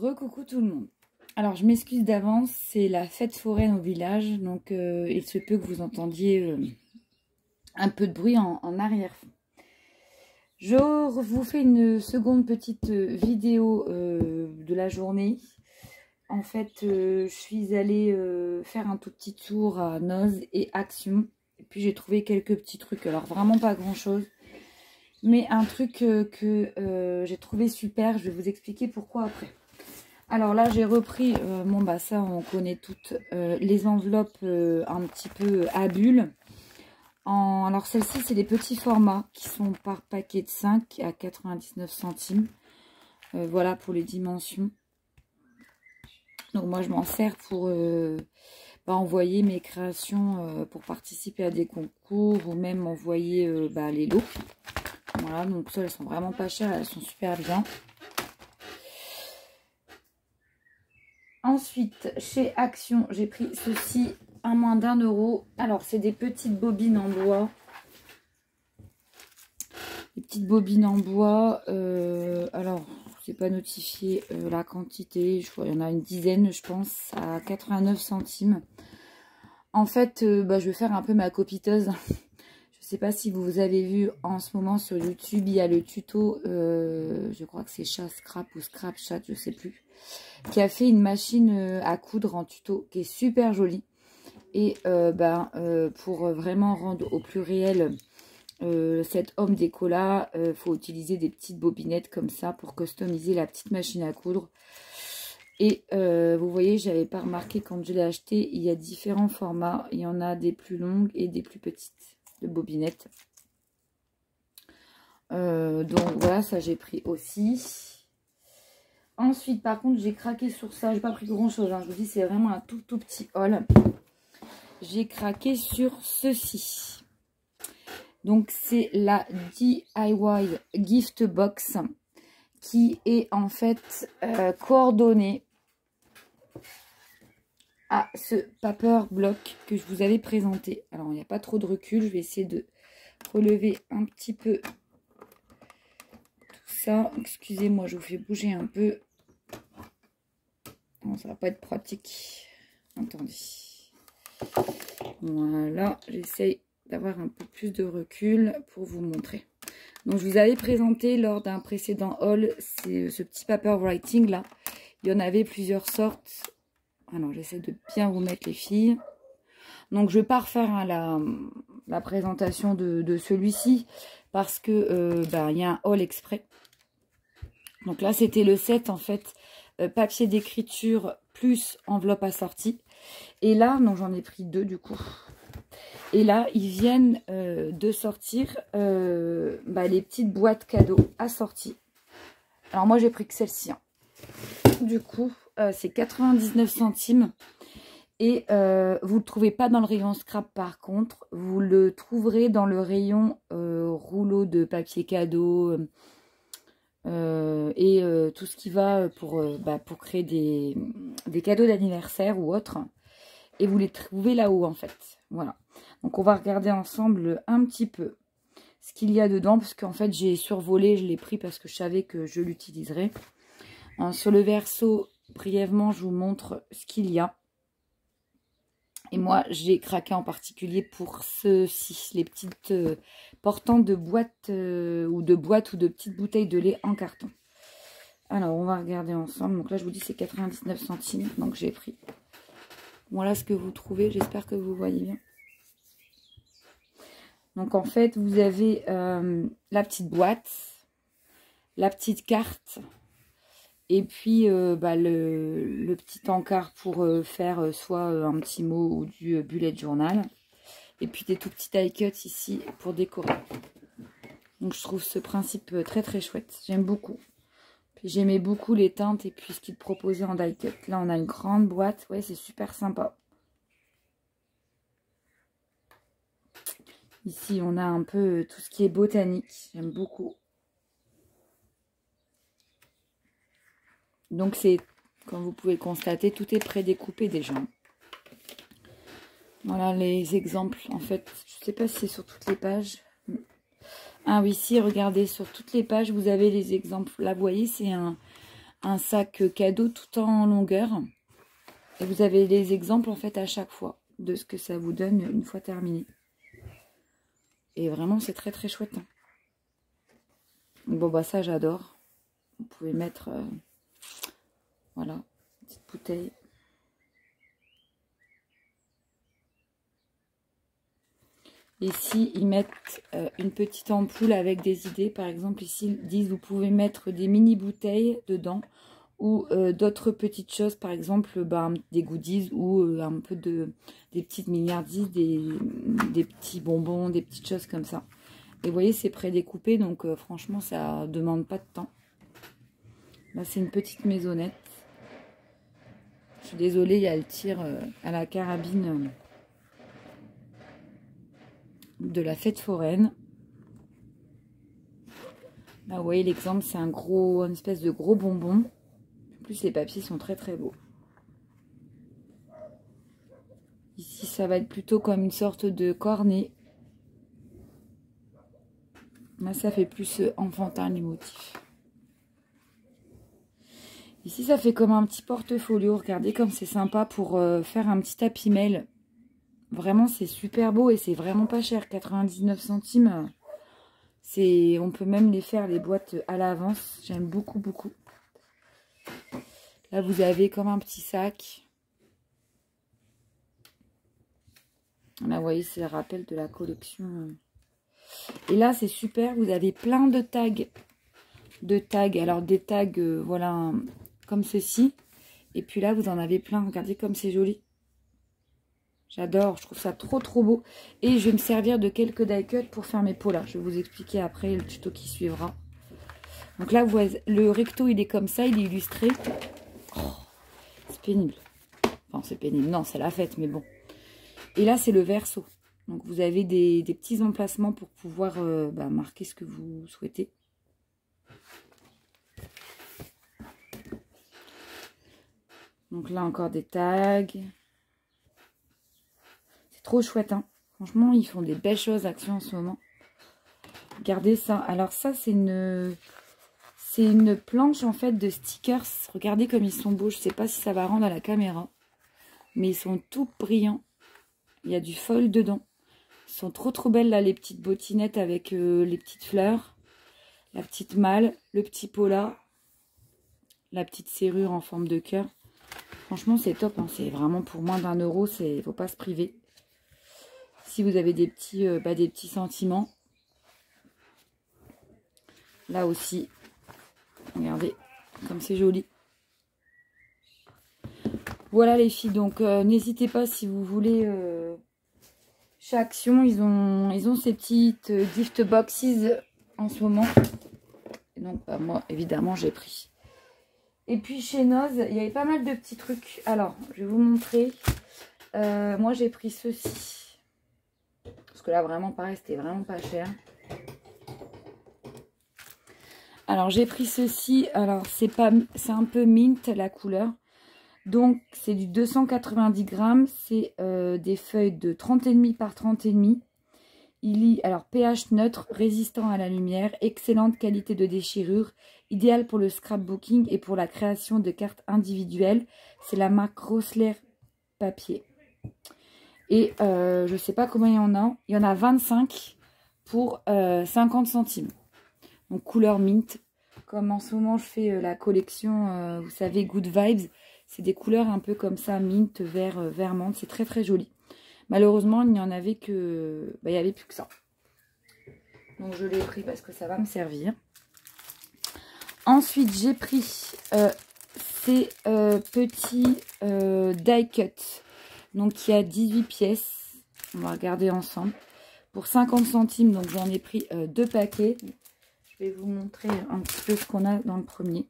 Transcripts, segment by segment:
Recoucou tout le monde. Alors je m'excuse d'avance, c'est la fête foraine au village, donc il se peut que vous entendiez un peu de bruit en arrière-fond. Je vous fais une seconde petite vidéo de la journée. En fait, je suis allée faire un tout petit tour à Noz et Action. Et puis j'ai trouvé quelques petits trucs, alors vraiment pas grand chose. Mais un truc que j'ai trouvé super, je vais vous expliquer pourquoi après. Alors là, j'ai repris, bon bah ça on connaît toutes, les enveloppes un petit peu à bulles. Alors celles-ci, c'est des petits formats qui sont par paquet de 5 à 99 centimes. Voilà pour les dimensions. Donc moi, je m'en sers pour envoyer mes créations pour participer à des concours ou même envoyer les lots. Voilà, donc ça, elles sont vraiment pas chères, elles sont super bien. Ensuite, chez Action, j'ai pris ceci à moins d'1 €. Alors, c'est des petites bobines en bois. Des petites bobines en bois. Alors, c'est pas notifié la quantité. Je crois qu'il y en a une dizaine, je pense, à 89 centimes. En fait, je vais faire un peu ma copiteuse. Je sais pas si vous avez vu en ce moment sur YouTube, il y a le tuto, je crois que c'est Chat Scrap ou Scrap Chat, je sais plus, qui a fait une machine à coudre en tuto qui est super jolie. Et pour vraiment rendre au plus réel cet homme déco là, faut utiliser des petites bobinettes comme ça pour customiser la petite machine à coudre. Et vous voyez, j'avais pas remarqué quand je l'ai acheté, il y a différents formats. Il y en a des plus longues et des plus petites de bobinettes. Donc voilà, ça j'ai pris aussi. Ensuite, par contre, j'ai craqué sur ça. J'ai pas pris grand chose, hein. Je vous dis, c'est vraiment un tout petit haul. J'ai craqué sur ceci. Donc c'est la DIY Gift Box qui est en fait coordonnée à ce paper block que je vous avais présenté. Alors il n'y a pas trop de recul, je vais essayer de relever un petit peu tout ça. Excusez-moi, je vous fais bouger un peu. Non, ça va pas être pratique. Attendez. Voilà, j'essaye d'avoir un peu plus de recul pour vous montrer. Donc je vous avais présenté lors d'un précédent haul ce petit paper writing là. Il y en avait plusieurs sortes. Alors j'essaie de bien vous mettre les filles. Donc je vais pas refaire la présentation de celui-ci parce que il y a un haul exprès. Donc là c'était le set en fait, papier d'écriture plus enveloppe assortie. Et là, non, j'en ai pris 2 du coup. Et là, ils viennent de sortir les petites boîtes cadeaux assorties. Alors moi, j'ai pris que celle-ci. Hein. Du coup, c'est 99 centimes. Et vous ne le trouvez pas dans le rayon scrap par contre. Vous le trouverez dans le rayon rouleau de papier cadeau et tout ce qui va pour créer des cadeaux d'anniversaire ou autre. Et vous les trouvez là-haut en fait. Voilà. Donc on va regarder ensemble un petit peu ce qu'il y a dedans. Parce qu'en fait j'ai survolé, je l'ai pris parce que je savais que je l'utiliserais. Sur le verso, brièvement, je vous montre ce qu'il y a. Et moi j'ai craqué en particulier pour ceux-ci. Les petites portantes de boîtes ou de petites bouteilles de lait en carton. Alors on va regarder ensemble. Donc là je vous dis c'est 99 centimes. Donc j'ai pris. Voilà ce que vous trouvez, j'espère que vous voyez bien. Donc en fait, vous avez la petite boîte, la petite carte, et puis le petit encart pour faire soit un petit mot ou du bullet journal. Et puis des tout petits die cuts ici pour décorer. Donc je trouve ce principe très très chouette, j'aime beaucoup. J'aimais beaucoup les teintes et puis ce qu'ils proposaient en die cut. Là, on a une grande boîte. Ouais, c'est super sympa. Ici, on a un peu tout ce qui est botanique. J'aime beaucoup. Donc, c'est, comme vous pouvez le constater, tout est prédécoupé déjà. Voilà les exemples. En fait, je ne sais pas si c'est sur toutes les pages. Ah oui, si, regardez, sur toutes les pages, vous avez les exemples. Là, vous voyez, c'est un un sac cadeau tout en longueur. Et vous avez les exemples en fait à chaque fois de ce que ça vous donne une fois terminé. Et vraiment c'est très très chouette. Hein. Bon bah ça j'adore. Vous pouvez mettre voilà, petite bouteille. Ici, ils mettent une petite ampoule avec des idées. Par exemple, ici, ils disent vous pouvez mettre des mini bouteilles dedans ou d'autres petites choses. Par exemple, des goodies ou un peu des petites milliardises, des petits bonbons, des petites choses comme ça. Et vous voyez, c'est prédécoupé, donc franchement, ça demande pas de temps. Là, c'est une petite maisonnette. Je suis désolée, il y a le tir à la carabine de la fête foraine. Là, vous voyez l'exemple, c'est une espèce de gros bonbon. En plus, les papiers sont très très beaux. Ici, ça va être plutôt comme une sorte de cornet. Là, ça fait plus enfantin les motifs. Ici, ça fait comme un petit portfolio. Regardez comme c'est sympa pour faire un petit tapis mail. Vraiment, c'est super beau et c'est vraiment pas cher. 99 centimes. On peut même les faire, les boîtes à l'avance. J'aime beaucoup, beaucoup. Là, vous avez comme un petit sac. Là, vous voyez, c'est le rappel de la collection. Et là, c'est super. Vous avez plein de tags. Alors, des tags, voilà, comme ceci. Et puis là, vous en avez plein. Regardez comme c'est joli. J'adore. Je trouve ça trop, trop beau. Et je vais me servir de quelques die cuts pour faire mes pots là. Je vais vous expliquer après le tuto qui suivra. Donc là, vous voyez, le recto, il est comme ça. Il est illustré. Oh, c'est pénible. Enfin, c'est pénible. Non, c'est la fête, mais bon. Et là, c'est le verso. Donc, vous avez des petits emplacements pour pouvoir marquer ce que vous souhaitez. Donc là, encore des tags. C'est trop chouette, hein. Franchement, ils font des belles choses, Action, en ce moment. Regardez ça. Alors ça, c'est une planche, en fait, de stickers. Regardez comme ils sont beaux. Je ne sais pas si ça va rendre à la caméra. Mais ils sont tout brillants. Il y a du foil dedans. Ils sont trop trop belles là, les petites bottinettes avec les petites fleurs. La petite malle, le petit pot là. La petite serrure en forme de cœur. Franchement, c'est top. Hein. C'est vraiment pour moins d'1 euro. Il ne faut pas se priver. Si vous avez des petits sentiments. Là aussi. Regardez comme c'est joli. Voilà les filles. Donc, n'hésitez pas si vous voulez... Chez Action, ils ont ces petites gift boxes en ce moment. Et donc, moi, évidemment, j'ai pris. Et puis, chez Noz, il y avait pas mal de petits trucs. Alors, je vais vous montrer. Moi, j'ai pris ceci. Parce que là, vraiment, pareil, c'était vraiment pas cher. Alors, j'ai pris ceci. Alors, c'est un peu mint, la couleur. Donc, c'est du 290 grammes. C'est des feuilles de 30,5 par 30,5. Il lit, alors, pH neutre, résistant à la lumière, excellente qualité de déchirure, idéal pour le scrapbooking et pour la création de cartes individuelles. C'est la marque Rossler Papier. Et je ne sais pas combien il y en a. Il y en a 25 pour 50 centimes. Donc, couleur mint. Comme en ce moment, je fais la collection, vous savez, Good Vibes. C'est des couleurs un peu comme ça, mint, vert, vert menthe. C'est très, très joli. Malheureusement, il n'y en avait que... il n'y avait plus que ça. Donc, je l'ai pris parce que ça va me servir. Ensuite, j'ai pris ces petits die cuts. Donc, il y a 18 pièces. On va regarder ensemble. Pour 50 centimes, donc j'en ai pris 2 paquets. Je vais vous montrer un petit peu ce qu'on a dans le premier.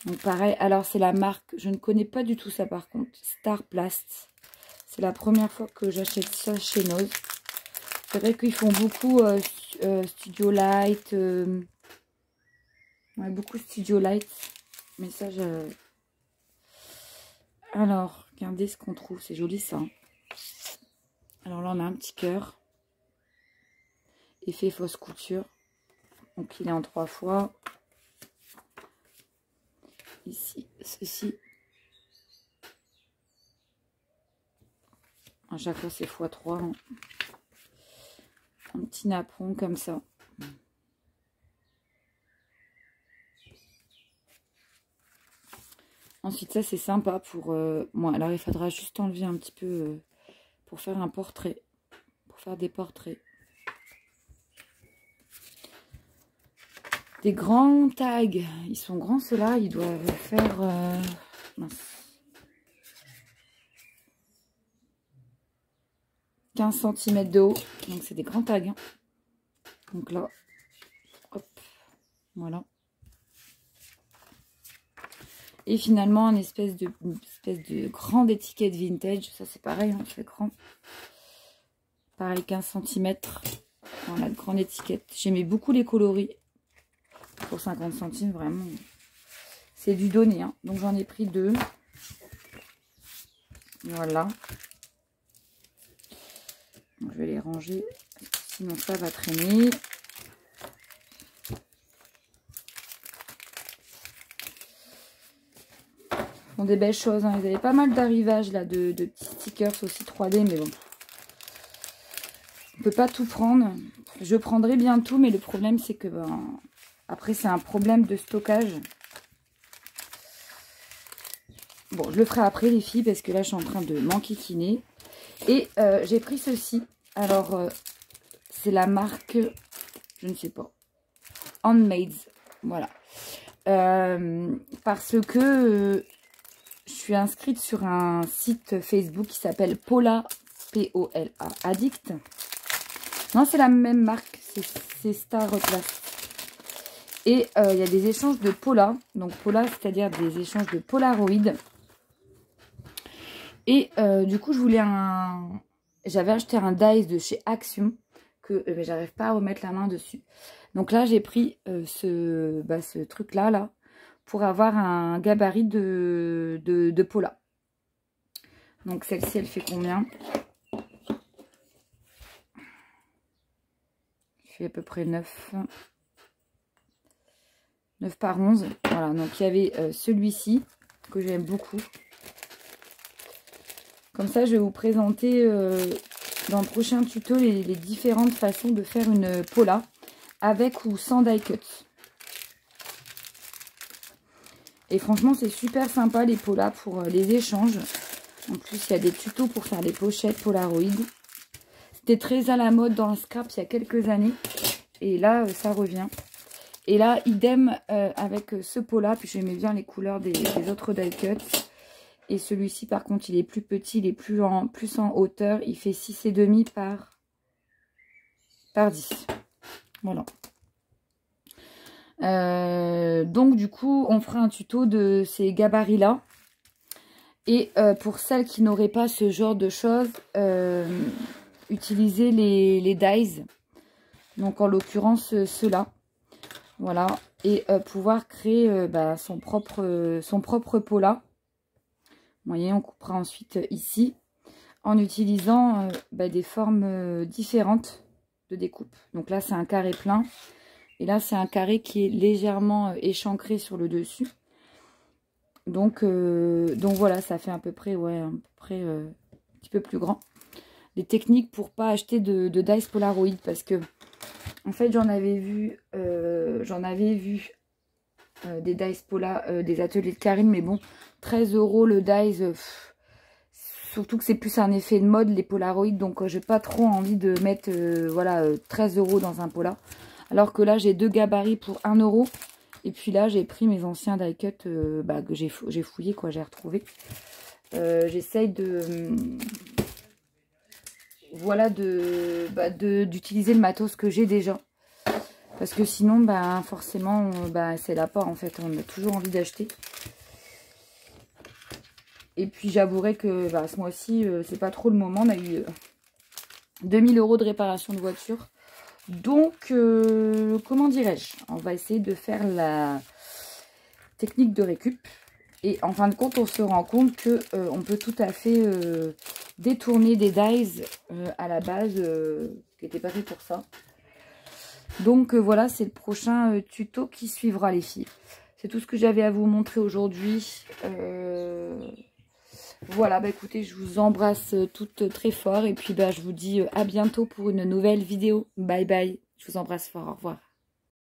Donc, pareil. Alors, c'est la marque... Je ne connais pas du tout ça, par contre. Star Plast. C'est la première fois que j'achète ça chez Noz. C'est vrai qu'ils font beaucoup Studio Light. Ouais, beaucoup Studio Light. Mais ça, Alors, regardez ce qu'on trouve. C'est joli, ça. Alors là, on a un petit cœur. Effet fausse couture. Donc, il est en 3 fois. ici, ceci. À chaque fois, c'est x3. Hein. Un petit napperon comme ça. Ensuite, ça, c'est sympa pour... Bon, alors, il faudra juste enlever un petit peu pour faire un portrait. Pour faire des portraits. Des grands tags. Ils sont grands, ceux-là. Ils doivent faire... mince. 15 cm de haut. Donc, c'est des grands tags. Hein. Donc là, hop, voilà. Et finalement, une espèce de grande étiquette vintage. Ça, c'est pareil, hein, c'est grand. Pareil, 15 cm. Voilà, grande étiquette. J'aimais beaucoup les coloris. Pour 50 centimes, vraiment. C'est du donné. Hein. Donc, j'en ai pris 2. Voilà. Donc, je vais les ranger. Sinon, ça va traîner. Bon, des belles choses. Hein. Ils avaient pas mal d'arrivages là, de petits stickers aussi 3D. Mais bon. On peut pas tout prendre. Je prendrai bien tout. Mais le problème, c'est que... Ben, après, c'est un problème de stockage. Bon, je le ferai après, les filles, parce que là, je suis en train de m'enquiquiner. Et j'ai pris ceci. Alors, c'est la marque, je ne sais pas, Handmade. Voilà. Parce que je suis inscrite sur un site Facebook qui s'appelle Pola, P-O-L-A, Addict. Non, c'est la même marque, c'est Star Plus. Et il y a des échanges de Pola. Donc Pola, c'est-à-dire des échanges de Polaroid. Et du coup, je voulais un... J'avais acheté un dice de chez Action. Que j'arrive pas à remettre la main dessus. Donc là, j'ai pris ce truc-là, là, pour avoir un gabarit de Pola. Donc celle-ci, elle fait combien? Elle fait à peu près 9 par 11. Voilà, donc il y avait celui-ci, que j'aime beaucoup. Comme ça, je vais vous présenter dans le prochain tuto les différentes façons de faire une Pola avec ou sans die cut. Et franchement, c'est super sympa les Polas pour les échanges. En plus, il y a des tutos pour faire les pochettes Polaroid. C'était très à la mode dans le scrap il y a quelques années. Et là, ça revient. Et là, idem avec ce Pola. Puis j'aimais bien les couleurs des autres die cut. Et celui-ci, par contre, il est plus petit, il est plus en hauteur. Il fait 6,5 par 10. Voilà. Donc, du coup, on fera un tuto de ces gabarits-là. Et pour celles qui n'auraient pas ce genre de choses, utilisez les dies. Donc, en l'occurrence, ceux-là. Voilà. Et pouvoir créer son propre Pola. Vous voyez, on coupera ensuite ici en utilisant des formes différentes de découpe. Donc là, c'est un carré plein. Et là, c'est un carré qui est légèrement échancré sur le dessus. Donc voilà, ça fait à peu près, un petit peu plus grand. Des techniques pour pas acheter de dice Polaroid. Parce que, en fait, j'en avais vu des dice Pola, des ateliers de Karine, mais bon, 13 € le dice, surtout que c'est plus un effet de mode les Polaroid, donc j'ai pas trop envie de mettre 13 € dans un Pola, alors que là j'ai 2 gabarits pour 1 €, et puis là j'ai pris mes anciens die cut que j'ai fouillé, quoi, j'ai retrouvé. J'essaye d'utiliser le matos que j'ai déjà. Parce que sinon, forcément, c'est l'apport en fait. On a toujours envie d'acheter. Et puis, j'avouerai que ce mois-ci, c'est pas trop le moment. On a eu 2000 € de réparation de voiture. Donc, comment dirais-je? On va essayer de faire la technique de récup. Et en fin de compte, on se rend compte que on peut tout à fait détourner des dies à la base qui n'étaient pas fait pour ça. Donc voilà, c'est le prochain tuto qui suivra, les filles. C'est tout ce que j'avais à vous montrer aujourd'hui. Voilà, bah écoutez, je vous embrasse toutes très fort. Et puis bah, je vous dis à bientôt pour une nouvelle vidéo. Bye bye. Je vous embrasse fort. Au revoir.